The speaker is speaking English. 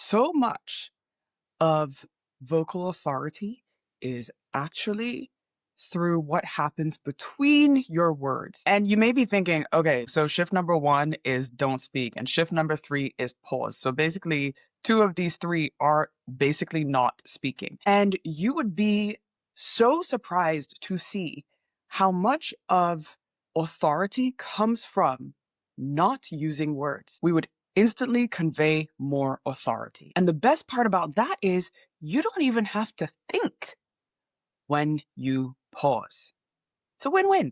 So much of vocal authority is actually through what happens between your words. And you may be thinking, okay, so shift number one is don't speak, and shift number three is pause. So basically, two of these three are basically not speaking. And you would be so surprised to see how much of authority comes from not using words. We would instantly convey more authority. And the best part about that is you don't even have to think when you pause. It's a win-win.